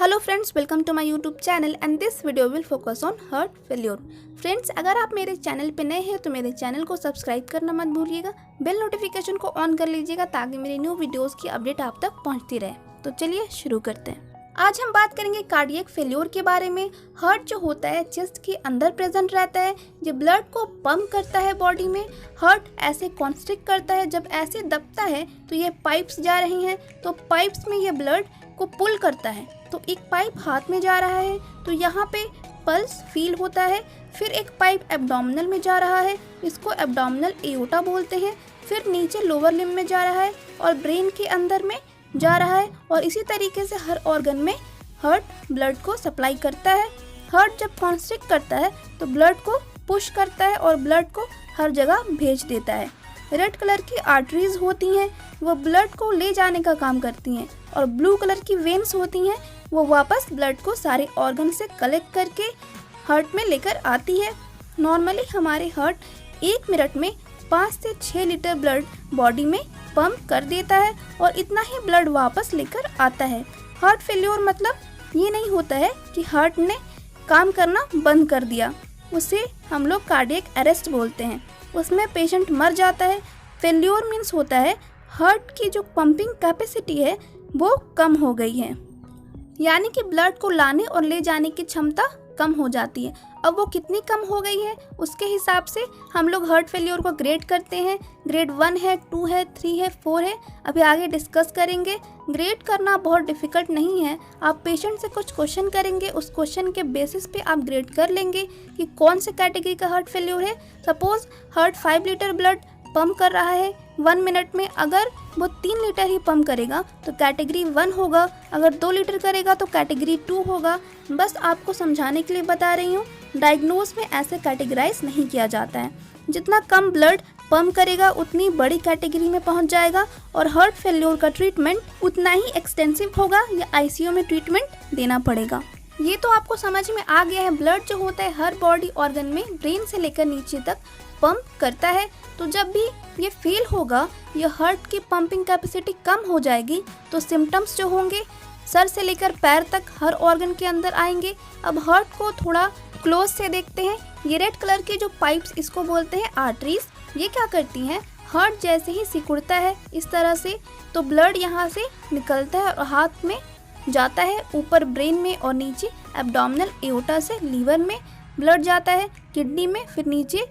Hello friends, welcome to my YouTube channel and this video will focus on heart failure. Friends, अगर आप मेरे channel पे नए हैं तो मेरे चैनल को सब्सक्राइब करना मत भूलिएगा, बेल नोटिफिकेशन को ऑन कर लीजिएगा ताकि मेरी न्यू वीडियोस की अपडेट आप तक पहुंचती रहे। तो चलिए शुरू करते हैं। आज हम बात करेंगे कार्डियक फेल्योर के बारे में। हार्ट जो होता है चेस्ट के अंदर प्रेजेंट रहता है, जो ब्लड को पंप करता है बॉडी में। हार्ट ऐसे कॉन्स्ट्रिक्ट करता है, जब ऐसे दबता है तो ये पाइप्स जा रही हैं, तो पाइप्स में ये ब्लड को पुल करता है। तो एक पाइप हाथ में जा रहा है तो यहाँ पे पल्स फील होता है। फिर एक पाइप एब्डोमिनल में जा रहा है, इसको एब्डोमिनल एओर्टा बोलते हैं। फिर नीचे लोअर लिम्ब में जा रहा है और ब्रेन के अंदर में जा रहा है। और इसी तरीके से हर ऑर्गन में हार्ट ब्लड को सप्लाई करता है। हार्ट जब कॉन्स्ट्रिक्ट करता है तो ब्लड को पुश करता है और ब्लड को हर जगह भेज देता है। रेड कलर की आर्टरीज होती हैं, वो ब्लड को ले जाने का काम करती हैं, और ब्लू कलर की वेन्स होती हैं, वो वापस ब्लड को सारे ऑर्गन से कलेक्ट करके हार्ट में लेकर आती है। नॉर्मली हमारे हार्ट 1 मिनट में 5 से 6 लीटर ब्लड बॉडी में पंप कर देता है और इतना ही ब्लड वापस लेकर आता है। हार्ट फेल्योर मतलब ये नहीं होता है कि हार्ट ने काम करना बंद कर दिया, उसे हम लोग कार्डियक अरेस्ट बोलते हैं, उसमें पेशेंट मर जाता है। फेल्योर मीन्स होता है हार्ट की जो पंपिंग कैपेसिटी है वो कम हो गई है, यानी कि ब्लड को लाने और ले जाने की क्षमता कम हो जाती है। अब वो कितनी कम हो गई है उसके हिसाब से हम लोग हार्ट फेल्योर को ग्रेड करते हैं। ग्रेड 1 है, 2 है, 3 है, 4 है, अभी आगे डिस्कस करेंगे। ग्रेड करना बहुत डिफ़िकल्ट नहीं है। आप पेशेंट से कुछ क्वेश्चन करेंगे, उस क्वेश्चन के बेसिस पे आप ग्रेड कर लेंगे कि कौन से कैटेगरी का हार्ट फेल्योर है। Suppose heart 5 litre blood pump कर रहा है 1 मिनट में, अगर वो 3 लीटर ही पंप करेगा तो कैटेगरी 1 होगा, अगर 2 लीटर करेगा तो कैटेगरी 2 होगा। बस आपको समझाने के लिए बता रही हूँ, डायग्नोज में ऐसे कैटेगराइज नहीं किया जाता है। जितना कम ब्लड पंप करेगा उतनी बड़ी कैटेगरी में पहुँच जाएगा और हार्ट फेल्योर का ट्रीटमेंट उतना ही एक्सटेंसिव होगा या आईसीयू में ट्रीटमेंट देना पड़ेगा। ये तो आपको समझ में आ गया है। ब्लड जो होता है हर बॉडी ऑर्गन में ब्रेन से लेकर नीचे तक पंप करता है। तो जब भी ये फेल होगा, ये हार्ट की पंपिंग कैपेसिटी कम हो जाएगी, तो सिम्टम्स जो होंगे सर से लेकर पैर तक हर ऑर्गन के अंदर आएंगे। अब हार्ट को थोड़ा क्लोज से देखते हैं। ये रेड कलर के जो पाइप्स, इसको बोलते हैं आर्टरीज। ये क्या करती हैं, हार्ट जैसे ही सिकुड़ता है इस तरह से, तो ब्लड यहाँ से निकलता है और हाथ में जाता है, ऊपर ब्रेन में, और नीचे एब्डोमिनल एओर्टा से लीवर में ब्लड जाता है, किडनी में, फिर नीचे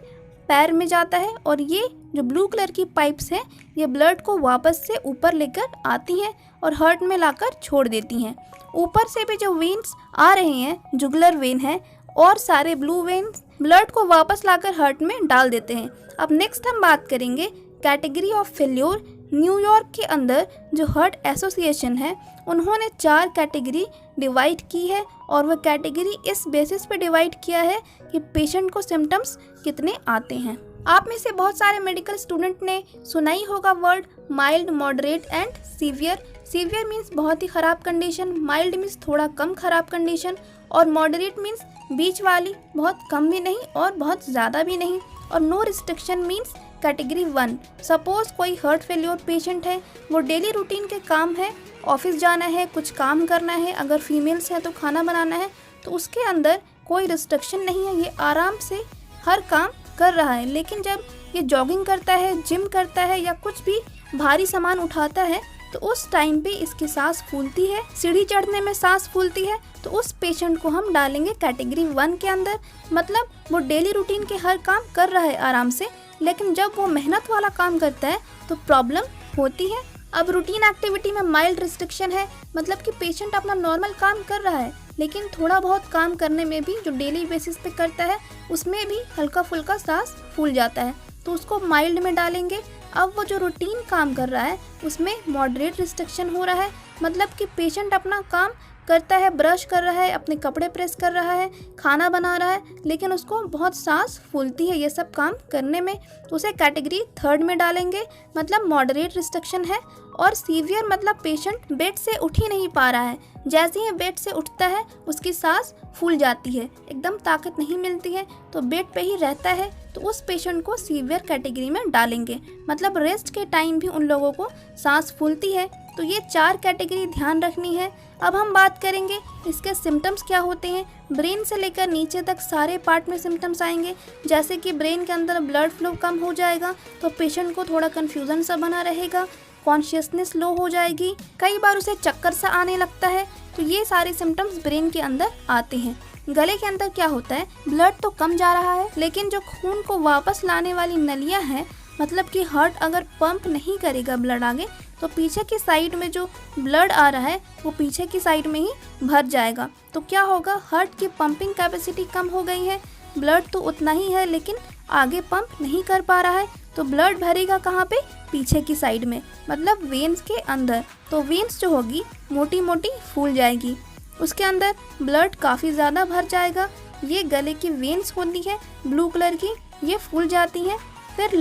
पैर में जाता है। और ये जो ब्लू कलर की पाइप्स हैं ये ब्लड को वापस से ऊपर लेकर आती हैं और हार्ट में लाकर छोड़ देती हैं। ऊपर से भी जो वेन्स आ रहे हैं, जुगुलर वेन है और सारे ब्लू वेन्स ब्लड को वापस लाकर हार्ट में डाल देते हैं। अब नेक्स्ट हम बात करेंगे कैटेगरी ऑफ फेल्योर। न्यूयॉर्क के अंदर जो हार्ट एसोसिएशन है उन्होंने 4 कैटेगरी डिवाइड की है, और वह कैटेगरी इस बेसिस पे डिवाइड किया है कि पेशेंट को सिम्टम्स कितने आते हैं। आप में से बहुत सारे मेडिकल स्टूडेंट ने सुना ही होगा word mild, moderate and severe. Severe means बहुत ही ख़राब कंडीशन, माइल्ड मीन्स थोड़ा कम ख़राब कंडीशन, और मॉडरेट मीन्स बीच वाली, बहुत कम भी नहीं और बहुत ज़्यादा भी नहीं, और no restriction means category 1। Suppose कोई हार्ट फेल्योर पेशेंट है, वो डेली रूटीन के काम है, ऑफिस जाना है, कुछ काम करना है, अगर फीमेल्स हैं तो खाना बनाना है, तो उसके अंदर कोई रिस्ट्रिक्शन नहीं है, ये आराम से हर काम कर रहा है। लेकिन जब ये जॉगिंग करता है, जिम करता है या कुछ भी भारी सामान उठाता है तो उस टाइम पे इसकी सांस फूलती है, सीढ़ी चढ़ने में सांस फूलती है, तो उस पेशेंट को हम डालेंगे कैटेगरी 1 के अंदर। मतलब वो डेली रूटीन के हर काम कर रहा है आराम से, लेकिन जब वो मेहनत वाला काम करता है तो प्रॉब्लम होती है। अब रूटीन एक्टिविटी में माइल्ड रिस्ट्रिक्शन है, मतलब कि पेशेंट अपना नॉर्मल काम कर रहा है, लेकिन थोड़ा बहुत काम करने में भी जो डेली बेसिस पे करता है उसमें भी हल्का फुल्का सांस फूल जाता है, तो उसको माइल्ड में डालेंगे। अब वो जो रूटीन काम कर रहा है उसमें मॉडरेट रिस्ट्रिक्शन हो रहा है, मतलब कि पेशेंट अपना काम करता है, ब्रश कर रहा है, अपने कपड़े प्रेस कर रहा है, खाना बना रहा है, लेकिन उसको बहुत सांस फूलती है ये सब काम करने में, तो उसे कैटेगरी 3 में डालेंगे, मतलब मॉडरेट रिस्ट्रिक्शन है। और सीवियर मतलब पेशेंट बेड से उठ ही नहीं पा रहा है, जैसे ही बेड से उठता है उसकी सांस फूल जाती है, एकदम ताकत नहीं मिलती है, तो बेड पे ही रहता है, तो उस पेशेंट को सीवियर कैटेगरी में डालेंगे। मतलब रेस्ट के टाइम भी उन लोगों को सांस फूलती है, तो ये 4 कैटेगरी ध्यान रखनी है। अब हम बात करेंगे इसके सिम्टम्स क्या होते हैं। ब्रेन से लेकर नीचे तक सारे पार्ट में सिम्टम्स आएंगे, जैसे कि ब्रेन के अंदर ब्लड फ्लो कम हो जाएगा तो पेशेंट को थोड़ा कन्फ्यूजन सा बना रहेगा, कॉन्शियसनेस लो हो जाएगी, कई बार उसे चक्कर सा आने लगता है। तो ये सारे सिम्टम्स ब्रेन के अंदर आते हैं। गले के अंदर क्या होता है, ब्लड तो कम जा रहा है लेकिन जो खून को वापस लाने वाली नलियां हैं, मतलब कि हार्ट अगर पंप नहीं करेगा ब्लड आगे, तो पीछे की साइड में जो ब्लड आ रहा है वो पीछे की साइड में ही भर जाएगा। तो क्या होगा, हार्ट की पंपिंग कैपेसिटी कम हो गई है, ब्लड तो उतना ही है लेकिन आगे पंप नहीं कर पा रहा है। तो ब्लड भरेगा कहाँ पे, पीछे की साइड में, मतलब वेन्स के अंदर। तो वेन्स जो होगी मोटी मोटी फूल जाएगी, उसके अंदर ब्लड काफ़ी ज़्यादा भर जाएगा। ये गले की वेन्स होती है ब्लू कलर की, ये फूल जाती हैं। फिर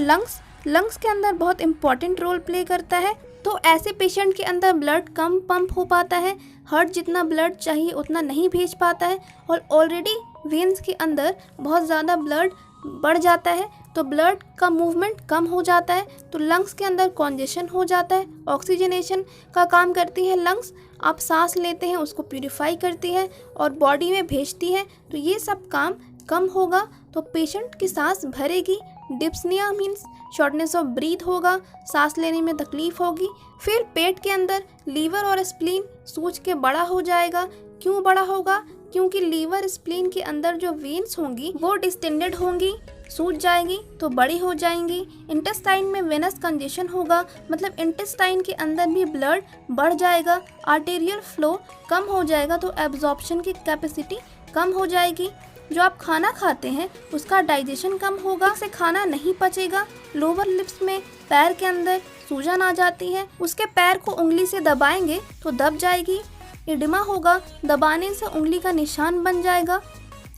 लंग्स के अंदर बहुत इंपॉर्टेंट रोल प्ले करता है। तो ऐसे पेशेंट के अंदर ब्लड कम पंप हो पाता है, हार्ट जितना ब्लड चाहिए उतना नहीं भेज पाता है, और ऑलरेडी वेन्स के अंदर बहुत ज़्यादा ब्लड बढ़ जाता है तो ब्लड का मूवमेंट कम हो जाता है। तो लंग्स के अंदर कॉन्जेशन हो जाता है, ऑक्सीजनेशन का काम करती है लंग्स, आप सांस लेते हैं उसको प्यूरिफाई करती है और बॉडी में भेजती है। तो ये सब काम कम होगा तो पेशेंट की सांस भरेगी, डिप्सनिया मीन्स शॉर्टनेस ऑफ ब्रीथ होगा, सांस लेने में तकलीफ होगी। फिर पेट के अंदर लीवर और स्प्लीन सूज के बड़ा हो जाएगा। क्यों बड़ा होगा, क्योंकि लीवर स्प्लीन के अंदर जो वेन्स होंगी वो डिस्टेंडेड होंगी, सूज जाएगी तो बड़ी हो जाएंगी। इंटेस्टाइन में वेनस कंजेशन होगा, मतलब इंटेस्टाइन के अंदर भी ब्लड बढ़ जाएगा, आर्टेरियल फ्लो कम हो जाएगा तो एब्जॉर्प्शन की कैपेसिटी कम हो जाएगी। जो आप खाना खाते हैं उसका डाइजेशन कम होगा, से खाना नहीं पचेगा। लोअर लिप्स में पैर के अंदर सूजन आ जाती है, उसके पैर को उंगली से दबाएंगे तो दब जाएगी। एडिमा होगा, दबाने से उंगली का निशान बन जाएगा,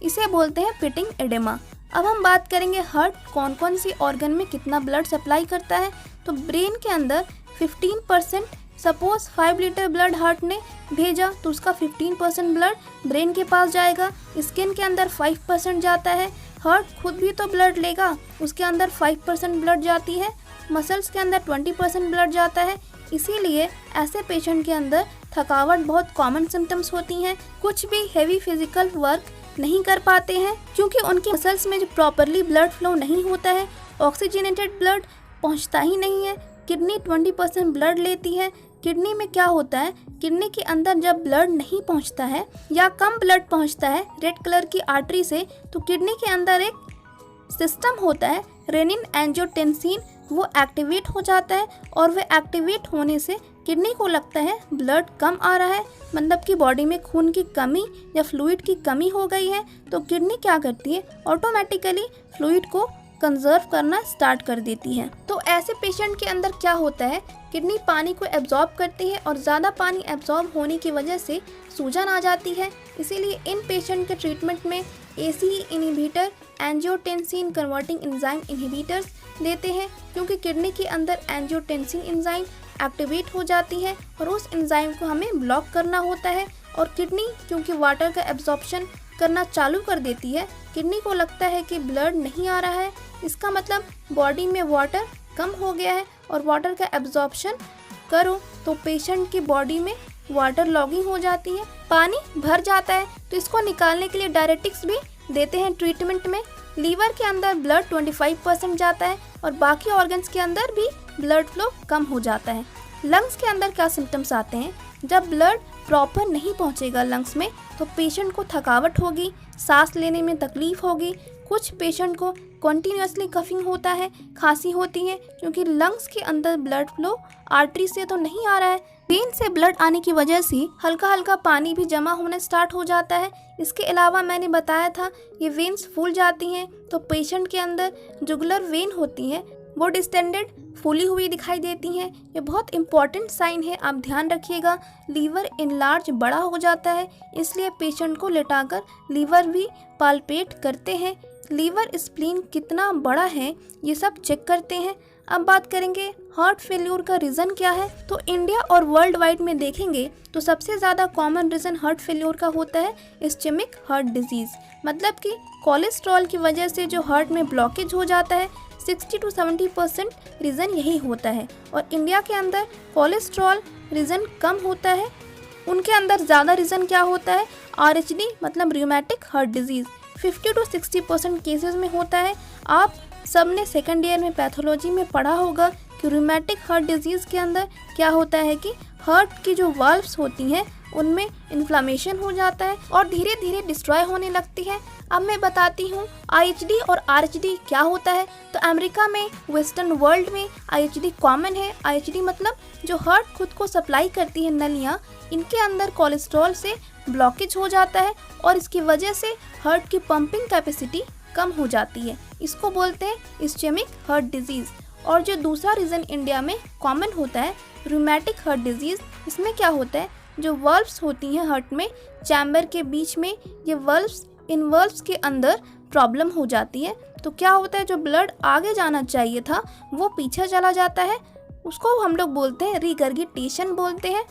इसे बोलते हैं पिटिंग एडिमा। अब हम बात करेंगे हार्ट कौन कौन सी ऑर्गन में कितना ब्लड सप्लाई करता है। तो ब्रेन के अंदर 15%, सपोज 5 लीटर ब्लड हार्ट ने भेजा तो उसका 15% ब्लड ब्रेन के पास जाएगा। स्किन के अंदर 5% जाता है, हार्ट खुद भी तो ब्लड लेगा, उसके अंदर 5% ब्लड जाती है। मसल्स के अंदर 20% ब्लड जाता है। इसीलिए ऐसे पेशेंट के अंदर थकावट बहुत कॉमन सिम्टम्स होती हैं, कुछ भी हेवी फिजिकल वर्क नहीं कर पाते हैं क्योंकि उनकी मसल्स में जो प्रॉपरली ब्लड फ्लो नहीं होता है, ऑक्सीजनेटेड ब्लड पहुंचता ही नहीं है। किडनी 20% ब्लड लेती है। किडनी में क्या होता है, किडनी के अंदर जब ब्लड नहीं पहुंचता है या कम ब्लड पहुंचता है रेड कलर की आर्टरी से, तो किडनी के अंदर एक सिस्टम होता है रेनिन एंजियोटेंसिन, वो एक्टिवेट हो जाता है और वह एक्टिवेट होने से किडनी को लगता है ब्लड कम आ रहा है, मतलब कि बॉडी में खून की कमी या फ्लूइड की कमी हो गई है। तो किडनी क्या करती है, ऑटोमेटिकली फ्लूइड को कंजर्व करना स्टार्ट कर देती है। तो ऐसे पेशेंट के अंदर क्या होता है, किडनी पानी को एब्जॉर्ब करती है और ज़्यादा पानी एब्जॉर्ब होने की वजह से सूजन आ जाती है। इसीलिए इन पेशेंट के ट्रीटमेंट में ACE inhibitor, angiotensin converting enzyme inhibitors देते हैं, क्योंकि किडनी के अंदर एंजियोटेंसिन एंजाइम एक्टिवेट हो जाती है और उस एंजाइम को हमें ब्लॉक करना होता है। और किडनी क्योंकि वाटर का एब्जॉर्प्शन करना चालू कर देती है, किडनी को लगता है कि ब्लड नहीं आ रहा है, इसका मतलब बॉडी में वाटर कम हो गया है और वाटर का एब्जॉर्प्शन करो तो पेशेंट की बॉडी में वाटर लॉगिंग हो जाती है, पानी भर जाता है। तो इसको निकालने के लिए डायरेटिक्स भी देते हैं ट्रीटमेंट में। लीवर के अंदर ब्लड 25% जाता है और बाकी ऑर्गन्स के अंदर भी ब्लड फ्लो कम हो जाता है। लंग्स के अंदर क्या सिम्टम्स आते हैं, जब ब्लड प्रॉपर नहीं पहुंचेगा लंग्स में तो पेशेंट को थकावट होगी, सांस लेने में तकलीफ होगी। कुछ पेशेंट को कंटिन्यूसली कफिंग होता है, खांसी होती है, क्योंकि लंग्स के अंदर ब्लड फ्लो आर्टरी से तो नहीं आ रहा है, वेन से ब्लड आने की वजह से हल्का हल्का पानी भी जमा होना स्टार्ट हो जाता है। इसके अलावा मैंने बताया था ये वेन्स फूल जाती हैं तो पेशेंट के अंदर जुगुलर वेन होती हैं वो डिस्टेंडेड फूली हुई दिखाई देती हैं। ये बहुत इंपॉर्टेंट साइन है, आप ध्यान रखिएगा। लीवर इनलार्ज बड़ा हो जाता है, इसलिए पेशेंट को लेटाकर लीवर भी पाल्पेट करते हैं। लीवर स्प्लीन कितना बड़ा है ये सब चेक करते हैं। अब बात करेंगे हार्ट फेल्यूर का रीज़न क्या है। तो इंडिया और वर्ल्ड वाइड में देखेंगे तो सबसे ज़्यादा कॉमन रीज़न हार्ट फेल्यूर का होता है इस्चेमिक हार्ट डिजीज़, मतलब कि कोलेस्ट्रॉल की वजह से जो हार्ट में ब्लॉकेज हो जाता है, 60 to 70% रीज़न यही होता है। और इंडिया के अंदर कोलेस्ट्रॉल रीज़न कम होता है, उनके अंदर ज़्यादा रीज़न क्या होता है, आरएचडी मतलब rheumatic heart disease 50 to 60% cases में होता है। आप सब ने सेकेंड ईयर में पैथोलॉजी में पढ़ा होगा कि रूमेटिक हार्ट डिजीज़ के अंदर क्या होता है कि हार्ट की जो वाल्व्स होती हैं उनमें इन्फ्लामेशन हो जाता है और धीरे धीरे डिस्ट्रॉय होने लगती है। अब मैं बताती हूँ आईएचडी और आरएचडी क्या होता है। तो अमेरिका में, वेस्टर्न वर्ल्ड में आईएचडी कॉमन है। आईएचडी मतलब जो हार्ट खुद को सप्लाई करती है नलियाँ, इनके अंदर कोलेस्ट्रॉल से ब्लॉकेज हो जाता है और इसकी वजह से हार्ट की पंपिंग कैपेसिटी कम हो जाती है। इसको बोलते हैं इस्चेमिक हार्ट डिजीज़। और जो दूसरा रीज़न इंडिया में कॉमन होता है रूमेटिक हार्ट डिजीज़, इसमें क्या होता है, जो वल्व्स होती हैं हार्ट में चैम्बर के बीच में, ये वल्व्स, इन वल्व्स के अंदर प्रॉब्लम हो जाती है। तो क्या होता है, जो ब्लड आगे जाना चाहिए था वो पीछे चला जाता है, उसको हम लोग बोलते हैं रिगर्गिटेशन बोलते हैं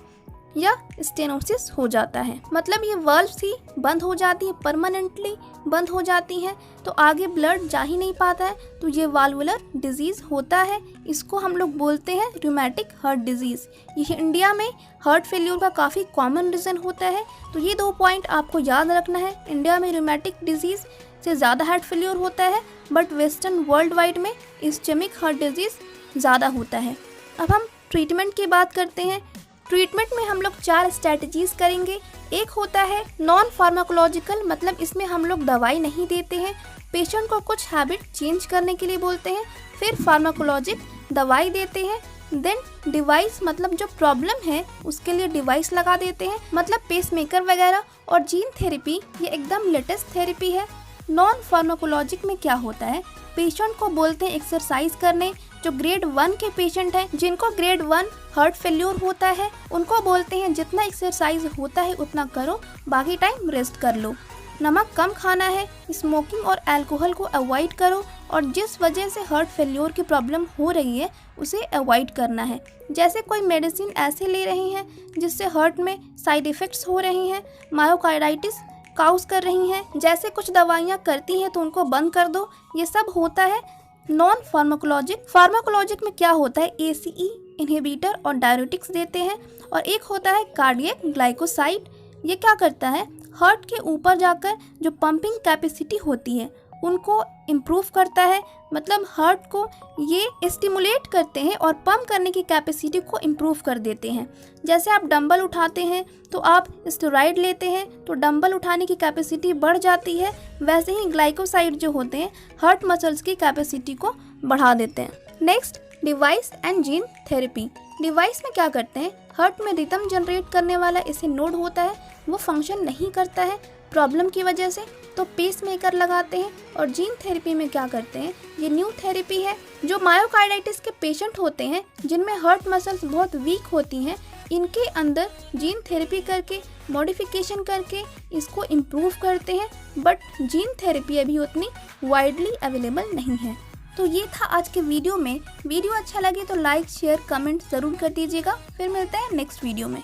या स्टेनोसिस हो जाता है। मतलब ये वल्व्स ही बंद हो जाती है, परमानेंटली बंद हो जाती हैं, तो आगे ब्लड जा ही नहीं पाता है, तो ये वाल्वुलर डिजीज़ होता है। इसको हम लोग बोलते हैं रूमेटिक हार्ट डिजीज़। ये इंडिया में हार्ट फेल्योर का काफ़ी कॉमन रीज़न होता है। तो ये 2 पॉइंट आपको याद रखना है। इंडिया में रूमेटिक डिजीज़ से ज़्यादा हार्ट फेल्योर होता है, बट वेस्टर्न वर्ल्ड वाइड में इस्चेमिक हार्ट डिजीज़ ज़्यादा होता है। अब हम ट्रीटमेंट की बात करते हैं। ट्रीटमेंट में हम लोग 4 स्ट्रैटेजीज करेंगे। एक होता है नॉन फार्माकोलॉजिकल, मतलब इसमें हम लोग दवाई नहीं देते हैं, पेशेंट को कुछ हैबिट चेंज करने के लिए बोलते हैं। फिर फार्माकोलॉजिक, दवाई देते हैं। देन डिवाइस, मतलब जो प्रॉब्लम है उसके लिए डिवाइस लगा देते हैं, मतलब पेसमेकर वगैरह। और जीन थेरेपी ये एकदम लेटेस्ट थेरेपी है। नॉन फार्माकोलॉजिक में क्या होता है, पेशेंट को बोलते हैं एक्सरसाइज करने। जो ग्रेड 1 के पेशेंट हैं, जिनको ग्रेड 1 हार्ट फेल्योर होता है, उनको बोलते हैं जितना एक्सरसाइज होता है उतना करो, बाकी टाइम रेस्ट कर लो। नमक कम खाना है, स्मोकिंग और अल्कोहल को अवॉइड करो, और जिस वजह से हार्ट फेल्योर की प्रॉब्लम हो रही है उसे अवॉइड करना है। जैसे कोई मेडिसिन ऐसे ले रही हैं जिससे हार्ट में साइड इफ़ेक्ट्स हो रही हैं, मायोकार्डाइटिस काउज कर रही हैं, जैसे कुछ दवाइयाँ करती हैं तो उनको बंद कर दो। ये सब होता है नॉन फार्माकोलॉजिक। फार्माकोलॉजिक में क्या होता है, ACE इनहिबिटर और डायरेटिक्स देते हैं। और एक होता है कार्डियक ग्लाइकोसाइड। ये क्या करता है, हार्ट के ऊपर जाकर जो पंपिंग कैपेसिटी होती है उनको इम्प्रूव करता है, मतलब हार्ट को ये स्टिमुलेट करते हैं और पंप करने की कैपेसिटी को इम्प्रूव कर देते हैं। जैसे आप डंबल उठाते हैं तो आप स्टेरॉइड लेते हैं तो डंबल उठाने की कैपेसिटी बढ़ जाती है, वैसे ही ग्लाइकोसाइड जो होते हैं हार्ट मसल्स की कैपेसिटी को बढ़ा देते हैं। Next, device and gene therapy. Device में क्या करते हैं, हार्ट में रिदम जनरेट करने वाला ऐसे नोड होता है, वो फंक्शन नहीं करता है प्रॉब्लम की वजह से, तो पेस मेकर लगाते हैं। और जीन थेरेपी में क्या करते हैं, ये न्यू थेरेपी है। जो मायोकार्डाइटिस के पेशेंट होते हैं जिनमें हार्ट मसल्स बहुत वीक होती हैं, इनके अंदर जीन थेरेपी करके, मॉडिफिकेशन करके इसको इम्प्रूव करते हैं। बट जीन थेरेपी अभी उतनी वाइडली अवेलेबल नहीं है। तो ये था आज के वीडियो में। वीडियो अच्छा लगे तो लाइक, शेयर, कमेंट ज़रूर कर दीजिएगा। फिर मिलते हैं नेक्स्ट वीडियो में।